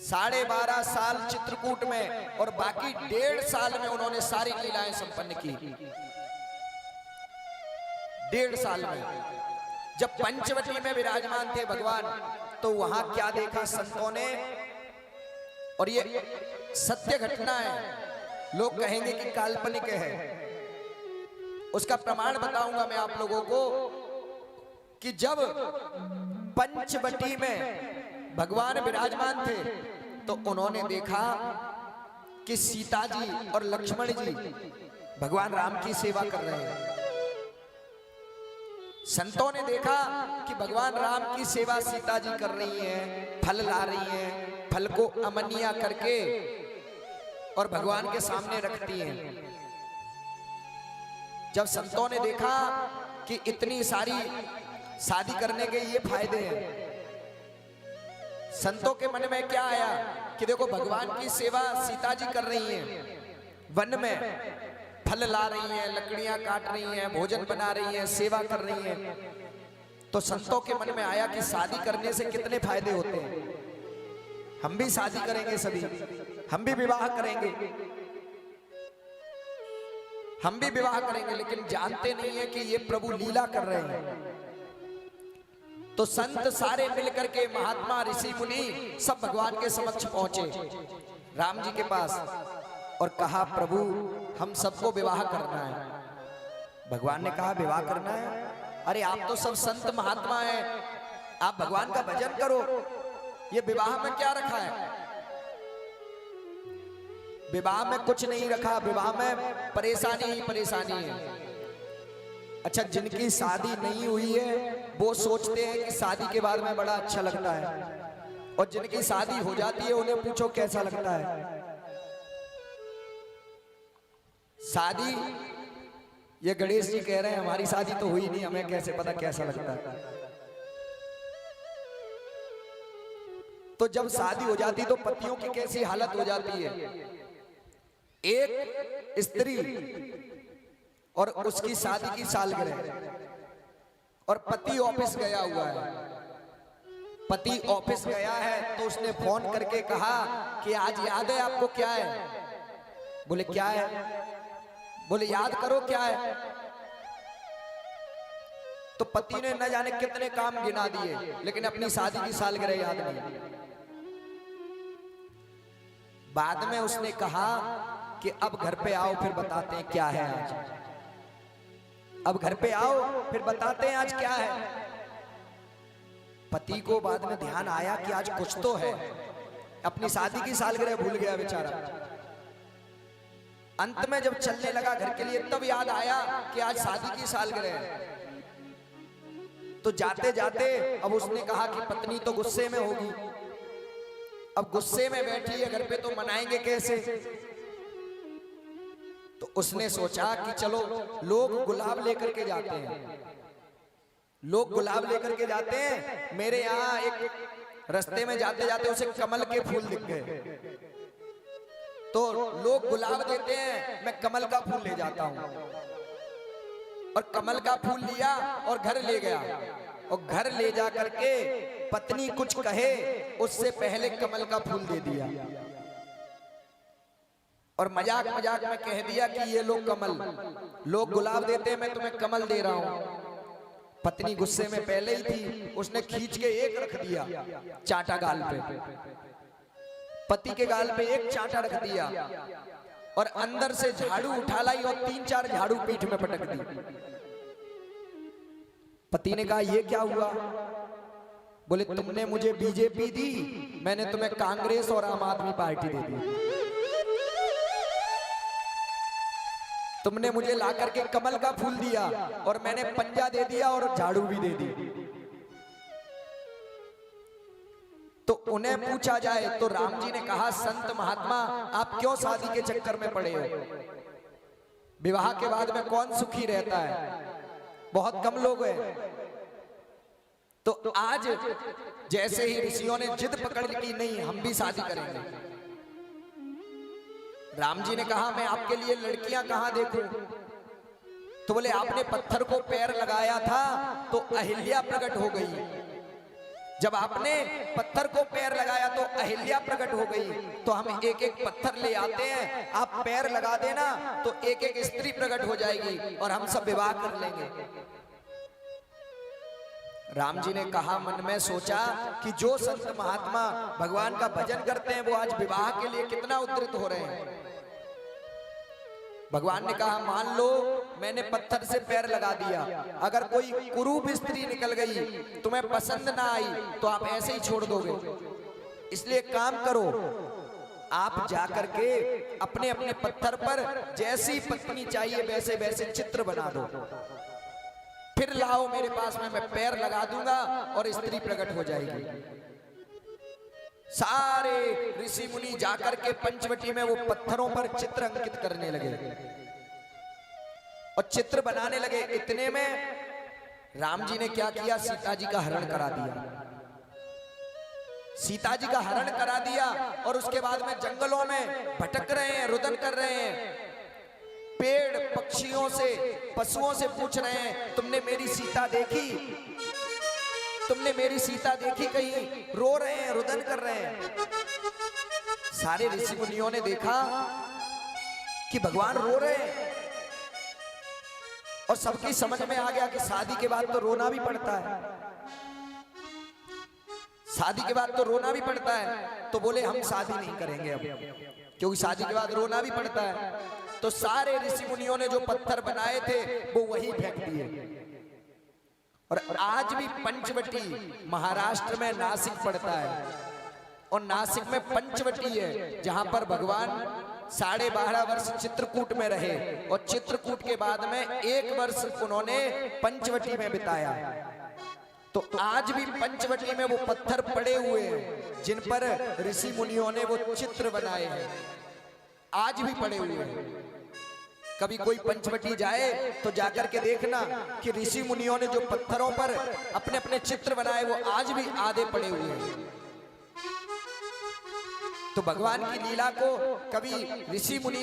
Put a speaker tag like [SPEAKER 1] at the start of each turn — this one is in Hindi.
[SPEAKER 1] 12.5 साल चित्रकूट में और बाकी 1.5 साल में उन्होंने सारी लीलाएं संपन्न की। 1.5 साल में जब पंचवटी में विराजमान थे भगवान, तो वहां क्या देखा संतों ने, और ये सत्य घटना है, लोग कहेंगे कि काल्पनिक है, उसका प्रमाण बताऊंगा मैं आप लोगों को कि जब पंचवटी में भगवान विराजमान थे तो उन्होंने देखा कि सीता जी और लक्ष्मण जी भगवान राम की सेवा कर रहे हैं। संतों ने देखा कि भगवान राम की सेवा सीता जी कर रही हैं, फल ला रही हैं, फल को अमनिया करके और भगवान के सामने रखती हैं। जब संतों ने देखा कि इतनी सारी शादी करने के ये फायदे हैं, संतों के मन में क्या आया कि देखो भगवान की सेवा सीता जी कर रही हैं, वन में फल ला रही हैं, लकड़ियां काट रही हैं, भोजन बना रही हैं, सेवा कर रही हैं, तो संतों के मन में आया कि शादी करने से कितने फायदे होते हैं, हम भी शादी करेंगे, सभी हम भी विवाह करेंगे, हम भी विवाह करेंगे, लेकिन जानते नहीं है कि ये प्रभु लीला कर रहे हैं। तो संत सारे मिलकर के, महात्मा ऋषि मुनि सब भगवान के समक्ष पहुंचे, राम जी के पास, और कहा प्रभु हम सबको विवाह करना है। भगवान ने कहा विवाह करना है? अरे आप तो सब संत महात्मा हैं, आप भगवान का भजन करो, ये विवाह में क्या रखा है? विवाह में कुछ नहीं रखा, विवाह में परेशानी ही परेशानी है। अच्छा, जिनकी शादी नहीं हुई है वो सोचते हैं कि शादी के बाद में बड़ा अच्छा लगता है, और जिनकी शादी हो जाती है उन्हें पूछो कैसा लगता है। शादी, ये गणेश जी कह रहे हैं हमारी शादी तो हुई नहीं, हमें कैसे पता कैसा लगता है। तो जब शादी हो जाती तो पतियों की कैसी हालत हो जाती है। एक स्त्री और उसकी शादी की सालगिरह, और पति ऑफिस गया हुआ है, पति ऑफिस गया है तो उसने फोन करके कहा कि आज याद है आपको क्या है? बोले क्या है? बोले याद करो क्या है। तो पति ने न जाने कितने काम गिना दिए, लेकिन अपनी शादी की सालगिरह याद नहीं। बाद में उसने कहा कि अब घर पे आओ फिर बताते हैं क्या है आज, अब घर पे आओ फिर बताते हैं आज क्या है। पति को बाद में ध्यान आया कि आज कुछ तो है, अपनी शादी की सालगिरह भूल गया बेचारा। अंत में जब चलने लगा घर के लिए तब याद आया कि आज शादी की सालगिरह है। तो जाते जाते अब उसने कहा कि पत्नी तो गुस्से में होगी, अब गुस्से में बैठी है घर पे तो मनाएंगे कैसे। तो उसने सोचा कि चलो लोग गुलाब लेकर के जाते हैं, लोग गुलाब लेकर के जाते हैं, मेरे यहाँ एक रास्ते में जाते जाते उसे कमल के फूल दिख गए, तो लोग गुलाब देते हैं, मैं कमल का फूल ले जाता हूं। और कमल का फूल लिया और घर ले गया, और घर ले जा करके पत्नी कुछ कहे उससे पहले कमल का फूल दे दिया, और मजाक मजाक में कह दिया कि ये लोग कमल, लोग गुलाब देते हैं, मैं तुम्हें कमल दे रहा हूं। पत्नी गुस्से में पहले ही थी, उसने खींच के एक रख दिया चांटा गाल पे, पति के गाल पे एक चांटा रख दिया, और अंदर से झाड़ू उठा लाई और 3-4 झाड़ू पीठ में पटक दी। पति ने कहा ये क्या हुआ? बोले तुमने मुझे बीजेपी दी, मैंने तुम्हें कांग्रेस और आम आदमी पार्टी दे दी। तुमने मुझे ला करके कमल का फूल दिया और मैंने पंजा दे दिया और झाड़ू भी दे दी। तो उन्हें पूछा जाए तो राम जी ने कहा संत महात्मा आप क्यों शादी के चक्कर में पड़े हो? विवाह के बाद में कौन सुखी रहता है? बहुत कम लोग हैं। तो आज जैसे ही ऋषियों ने जिद पकड़ ली कि नहीं हम भी शादी करेंगे, राम जी ने कहा मैं आपके लिए लड़कियां कहां देखूं? तो बोले आपने पत्थर को पैर लगाया था तो अहिल्या प्रकट हो गई, जब आपने पत्थर को पैर लगाया तो अहिल्या प्रकट हो गई। तो हम एक एक पत्थर ले आते हैं, आप पैर लगा देना तो एक एक स्त्री प्रकट हो जाएगी और हम सब विवाह कर लेंगे। राम जी ने कहा, मन में सोचा कि जो संत महात्मा भगवान का भजन करते हैं वो आज विवाह के लिए कितना उद्धृत हो रहे हैं। भगवान ने कहा, मान लो मैंने पत्थर से पैर लगा दिया, अगर कोई कुरूप स्त्री निकल गई, तुम्हें पसंद ना आई तो आप ऐसे ही छोड़ दोगे। इसलिए काम करो, आप जाकर के अपने अपने पत्थर पर जैसी पत्नी चाहिए वैसे वैसे चित्र बना दो, फिर लाओ मेरे पास में, मैं पैर लगा दूंगा और स्त्री प्रकट हो जाएगी। सारे ऋषि मुनि जाकर के पंचवटी में वो पत्थरों पर चित्र अंकित करने लगे और चित्र बनाने लगे। इतने में राम जी ने क्या किया, सीता जी का हरण करा दिया। सीता जी का हरण करा दिया और उसके बाद में जंगलों में भटक रहे हैं, रुदन कर रहे हैं, पेड़ पक्षियों से पशुओं से पूछ रहे हैं, तुमने मेरी सीता देखी, तुमने मेरी सीता देखी कहीं? रो रहे हैं, रुदन कर रहे हैं। सारे ऋषि मुनियों ने देखा कि भगवान रो रहे हैं और सबकी समझ में आ गया कि शादी के बाद तो रोना भी पड़ता है, शादी के बाद तो रोना भी पड़ता है। तो बोले हम शादी नहीं करेंगे अब, क्योंकि शादी के बाद रोना भी पड़ता है। तो सारे ऋषि मुनियों ने जो पत्थर बनाए थे वो वहीं फेंक दिए। और आज भी पंचवटी महाराष्ट्र में नासिक पड़ता है और नासिक में पंचवटी है, जहां पर भगवान 12.5 वर्ष चित्रकूट में रहे और चित्रकूट के बाद में 1 वर्ष उन्होंने पंचवटी में बिताया। तो आज भी पंचवटी में वो पत्थर पड़े हुए हैं जिन पर ऋषि मुनियों ने वो चित्र बनाए हैं, आज भी पड़े हुए हैं। कभी कोई पंचवटी जाए तो जाकर के देखना कि ऋषि मुनियों ने जो पत्थरों पर अपने अपने चित्र बनाए वो आज भी आधे पड़े हुए हैं। तो भगवान की लीला को कभी ऋषि मुनि